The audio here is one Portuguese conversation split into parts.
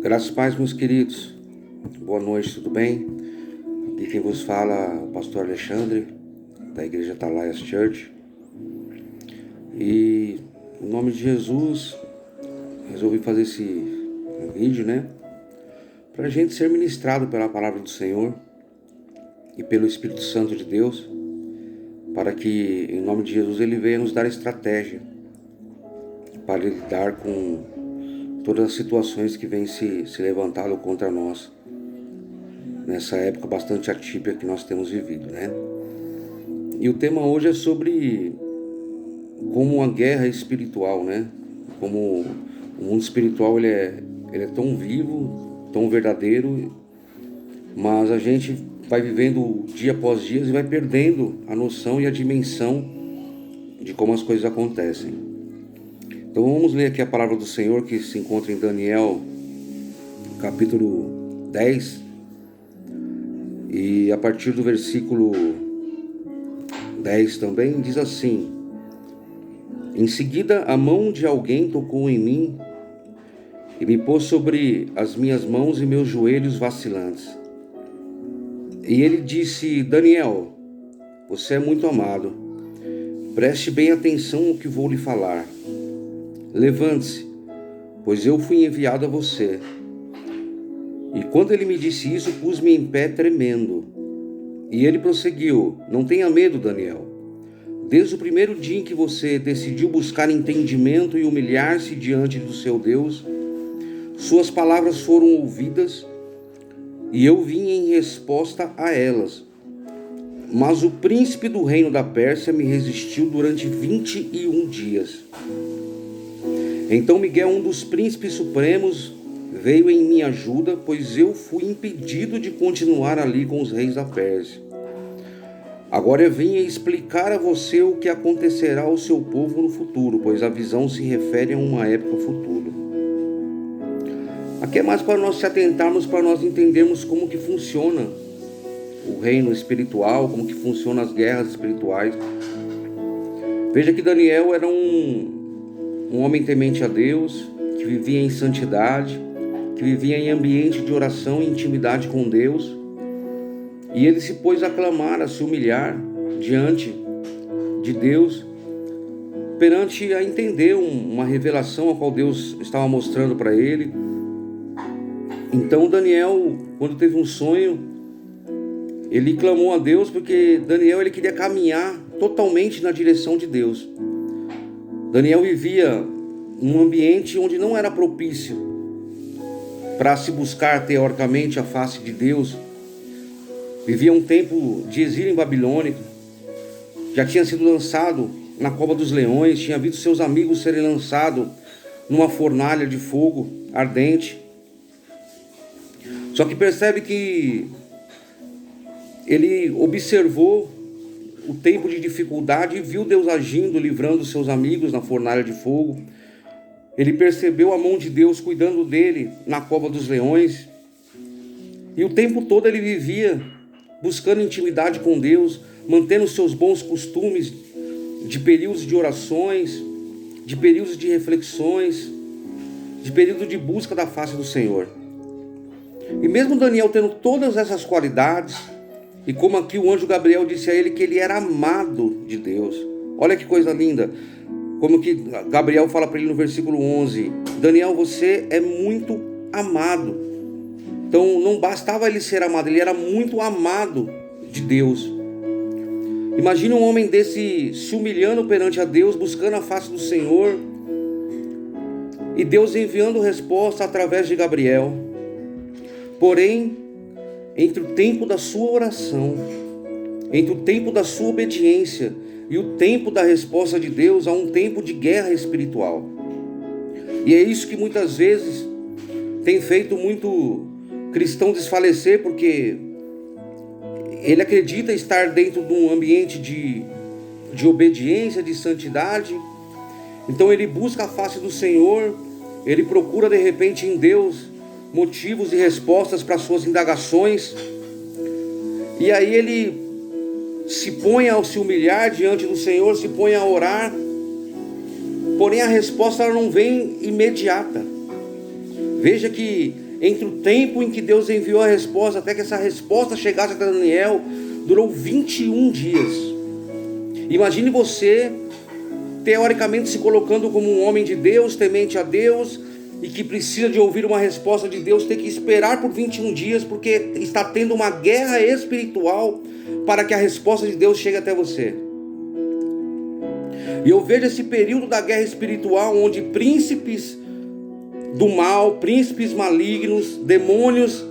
Graças e paz, meus queridos. Boa noite, tudo bem? Aqui quem vos fala é o pastor Alexandre, da Igreja Atalaias Church. E, em nome de Jesus, resolvi fazer esse vídeo, para a gente ser ministrado pela palavra do Senhor e pelo Espírito Santo de Deus, para que, em nome de Jesus, Ele venha nos dar estratégia para lidar com todas as situações que vêm se levantando contra nós nessa época bastante atípica que nós temos vivido, E o tema hoje é sobre como uma guerra espiritual, Como o mundo espiritual ele é tão vivo, tão verdadeiro, mas a gente vai vivendo dia após dia e vai perdendo a noção e a dimensão de como as coisas acontecem. Então vamos ler aqui a palavra do Senhor que se encontra em Daniel, capítulo 10, e a partir do versículo 10 também diz assim: Em seguida a mão de alguém tocou em mim e me pôs sobre as minhas mãos e meus joelhos vacilantes. E ele disse: Daniel, você é muito amado. Preste bem atenção no que vou lhe falar. Levante-se, pois eu fui enviado a você. E quando ele me disse isso, pus-me em pé tremendo. E ele prosseguiu: Não tenha medo, Daniel. Desde o primeiro dia em que você decidiu buscar entendimento e humilhar-se diante do seu Deus, suas palavras foram ouvidas e eu vim em resposta a elas. Mas o príncipe do reino da Pérsia me resistiu durante 21 dias. Então Miguel, um dos príncipes supremos, veio em minha ajuda, pois eu fui impedido de continuar ali com os reis da Pérsia. Agora eu vim explicar a você o que acontecerá ao seu povo no futuro, pois a visão se refere a uma época futura. Aqui é mais para nós se atentarmos, para nós entendermos como que funciona o reino espiritual, como que funcionam as guerras espirituais. Veja que Daniel era um homem temente a Deus, que vivia em santidade, que vivia em ambiente de oração e intimidade com Deus. E ele se pôs a clamar, a se humilhar diante de Deus, perante a entender uma revelação a qual Deus estava mostrando para ele. Então Daniel, quando teve um sonho, ele clamou a Deus, porque Daniel ele queria caminhar totalmente na direção de Deus. Daniel vivia num ambiente onde não era propício para se buscar teoricamente a face de Deus. Vivia um tempo de exílio em Babilônia. Já tinha sido lançado na cova dos leões, tinha visto seus amigos serem lançados numa fornalha de fogo ardente. Só que percebe que ele observou o tempo de dificuldade e viu Deus agindo, livrando seus amigos na fornalha de fogo. Ele percebeu a mão de Deus cuidando dele na cova dos leões. E o tempo todo ele vivia buscando intimidade com Deus, mantendo seus bons costumes de períodos de orações, de períodos de reflexões, de período de busca da face do Senhor. E mesmo Daniel tendo todas essas qualidades, e como aqui o anjo Gabriel disse a ele que ele era amado de Deus. Olha que coisa linda. Como que Gabriel fala para ele no versículo 11. Daniel, você é muito amado. Então não bastava ele ser amado, ele era muito amado de Deus. Imagine um homem desse se humilhando perante a Deus, buscando a face do Senhor. E Deus enviando resposta através de Gabriel. Porém, entre o tempo da sua oração, entre o tempo da sua obediência e o tempo da resposta de Deus, há um tempo de guerra espiritual. E é isso que muitas vezes tem feito muito cristão desfalecer, porque ele acredita estar dentro de um ambiente de obediência, de santidade. Então ele busca a face do Senhor, ele procura de repente em Deus motivos e respostas para suas indagações, e aí ele se põe a se humilhar diante do Senhor, se põe a orar, porém a resposta ela não vem imediata. Veja que entre o tempo em que Deus enviou a resposta até que essa resposta chegasse até Daniel, durou 21 dias. Imagine você, teoricamente, se colocando como um homem de Deus, temente a Deus, e que precisa de ouvir uma resposta de Deus, ter que esperar por 21 dias, porque está tendo uma guerra espiritual para que a resposta de Deus chegue até você. E eu vejo esse período da guerra espiritual, onde príncipes do mal, príncipes malignos, demônios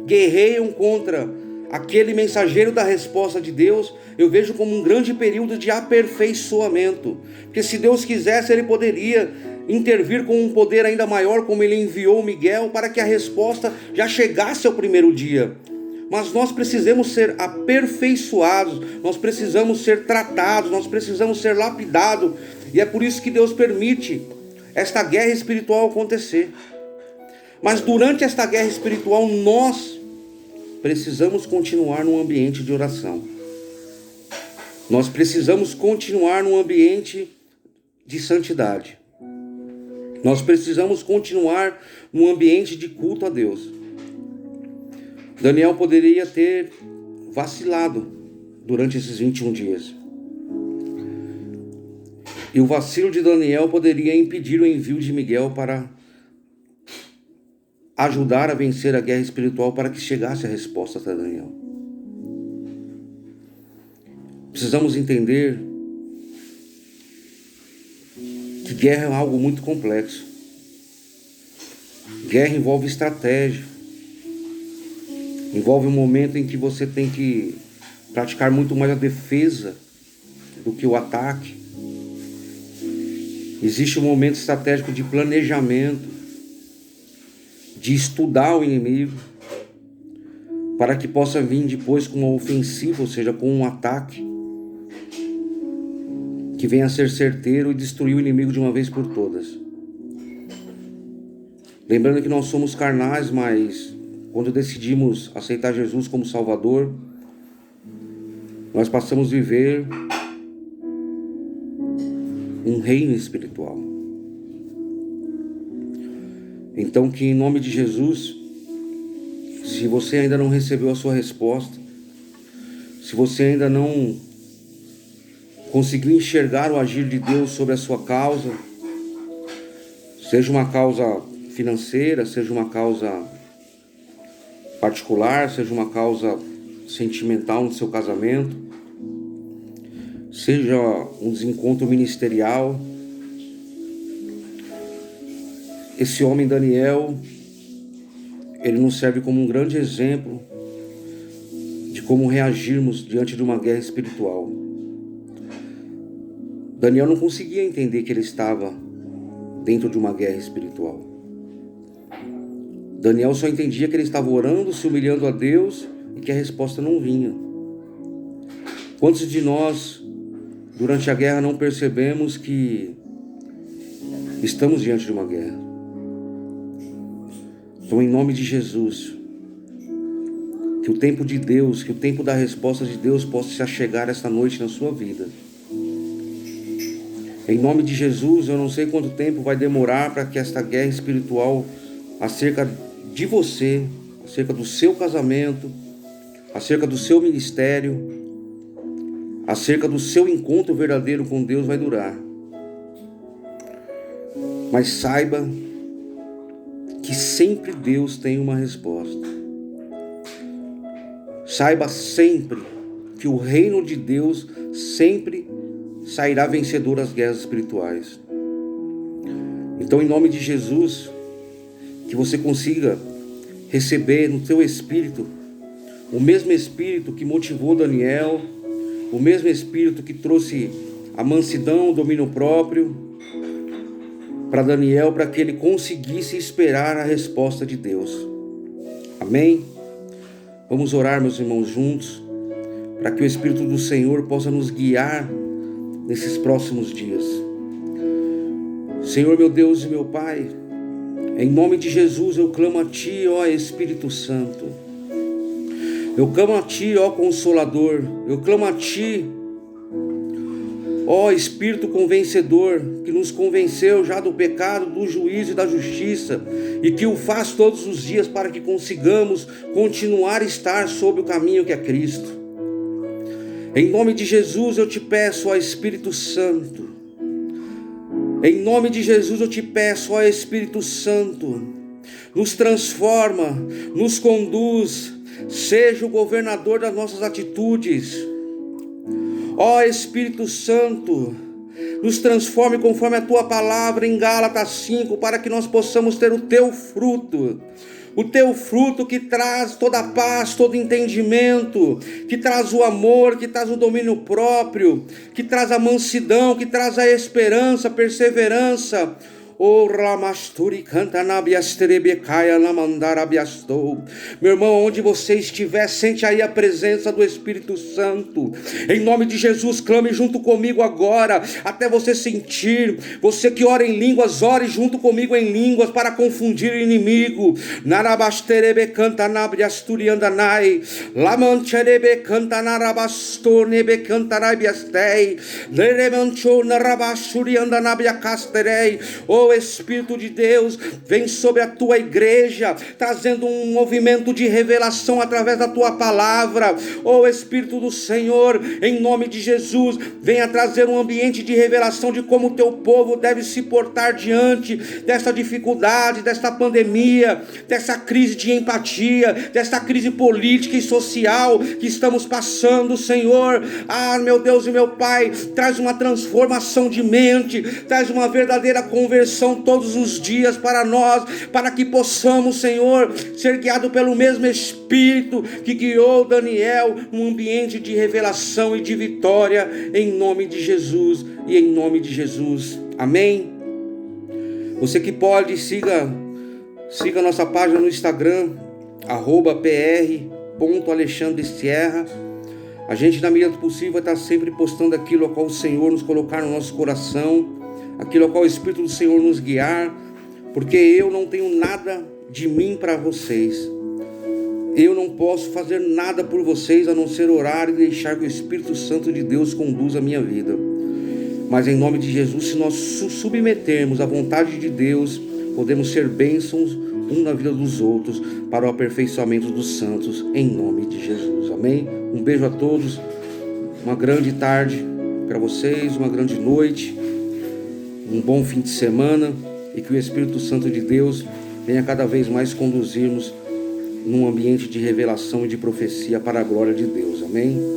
guerreiam contra aquele mensageiro da resposta de Deus. Eu vejo como um grande período de aperfeiçoamento, porque se Deus quisesse, Ele poderia intervir com um poder ainda maior, como Ele enviou Miguel, para que a resposta já chegasse ao primeiro dia. Mas nós precisamos ser aperfeiçoados, nós precisamos ser tratados, nós precisamos ser lapidados, e é por isso que Deus permite esta guerra espiritual acontecer. Mas durante esta guerra espiritual, nós precisamos continuar num ambiente de oração. Nós precisamos continuar num ambiente de santidade. Nós precisamos continuar num ambiente de culto a Deus. Daniel poderia ter vacilado durante esses 21 dias. E o vacilo de Daniel poderia impedir o envio de Miguel para ajudar a vencer a guerra espiritual, para que chegasse a resposta até Daniel. Precisamos entender que guerra é algo muito complexo. Guerra envolve estratégia. Envolve um momento em que você tem que praticar muito mais a defesa do que o ataque. Existe um momento estratégico de planejamento, de estudar o inimigo, para que possa vir depois com uma ofensiva, ou seja, com um ataque que venha a ser certeiro e destruir o inimigo de uma vez por todas. Lembrando que nós somos carnais, mas quando decidimos aceitar Jesus como Salvador, nós passamos a viver um reino espiritual. Então, que em nome de Jesus, se você ainda não recebeu a sua resposta, se você ainda não conseguiu enxergar o agir de Deus sobre a sua causa, seja uma causa financeira, seja uma causa particular, seja uma causa sentimental no seu casamento, seja um desencontro ministerial, esse homem Daniel, ele nos serve como um grande exemplo de como reagirmos diante de uma guerra espiritual. Daniel não conseguia entender que ele estava dentro de uma guerra espiritual. Daniel só entendia que ele estava orando, se humilhando a Deus e que a resposta não vinha. Quantos de nós, durante a guerra, não percebemos que estamos diante de uma guerra? Então, em nome de Jesus, que o tempo de Deus, que o tempo da resposta de Deus possa se achegar esta noite na sua vida. Em nome de Jesus, eu não sei quanto tempo vai demorar para que esta guerra espiritual acerca de você, acerca do seu casamento, acerca do seu ministério, acerca do seu encontro verdadeiro com Deus vai durar. Mas saiba que sempre Deus tem uma resposta. Saiba sempre que o reino de Deus sempre sairá vencedor das guerras espirituais. Então, em nome de Jesus, que você consiga receber no teu espírito o mesmo espírito que motivou Daniel, o mesmo espírito que trouxe a mansidão, o domínio próprio para Daniel, para que ele conseguisse esperar a resposta de Deus. Amém? Vamos orar, meus irmãos, juntos, para que o Espírito do Senhor possa nos guiar nesses próximos dias. Senhor, meu Deus e meu Pai, em nome de Jesus eu clamo a Ti, ó Espírito Santo. Eu clamo a Ti, ó Consolador. Eu clamo a Ti Ó Espírito convencedor, que nos convenceu já do pecado, do juízo e da justiça, e que o faz todos os dias para que consigamos continuar a estar sob o caminho que é Cristo. Em nome de Jesus eu te peço, ó Espírito Santo, em nome de Jesus eu te peço, ó Espírito Santo, nos transforma, nos conduz, seja o governador das nossas atitudes. Ó Espírito Santo, nos transforme conforme a tua palavra em Gálatas 5, para que nós possamos ter o teu fruto que traz toda a paz, todo entendimento, que traz o amor, que traz o domínio próprio, que traz a mansidão, que traz a esperança, a perseverança. O Ramasturi canta na biasterebecaia na mandarabiastou. Meu irmão, onde você estiver, sente aí a presença do Espírito Santo. Em nome de Jesus, clame junto comigo agora, até você sentir. Você que ora em línguas, ore junto comigo em línguas para confundir o inimigo. Narabasterebe canta na biasturiandanai. Lamancherebe canta na rabastornebe canta na biastei. Leremancho na rabasturiandanabiacasterei. Oh Espírito de Deus, vem sobre a tua igreja, trazendo um movimento de revelação através da tua palavra. Oh Espírito do Senhor, em nome de Jesus, venha trazer um ambiente de revelação de como o teu povo deve se portar diante dessa dificuldade, dessa pandemia, dessa crise de empatia, dessa crise política e social que estamos passando, Senhor. Ah, meu Deus e meu Pai, traz uma transformação de mente, traz uma verdadeira conversão todos os dias para nós, para que possamos, Senhor, ser guiados pelo mesmo Espírito que guiou Daniel num ambiente de revelação e de vitória, em nome de Jesus e em nome de Jesus. Amém? Você que pode, siga nossa página no Instagram, @pr.alexandresierra. A gente, na medida do possível, vai estar sempre postando aquilo a qual o Senhor nos colocar no nosso coração, aquilo ao qual o Espírito do Senhor nos guiar, porque eu não tenho nada de mim para vocês. Eu não posso fazer nada por vocês a não ser orar e deixar que o Espírito Santo de Deus conduza a minha vida. Mas em nome de Jesus, se nós submetermos à vontade de Deus, podemos ser bênçãos um na vida dos outros para o aperfeiçoamento dos santos, em nome de Jesus. Amém? Um beijo a todos, uma grande tarde para vocês, uma grande noite, um bom fim de semana, e que o Espírito Santo de Deus venha cada vez mais conduzir-nos num ambiente de revelação e de profecia para a glória de Deus. Amém?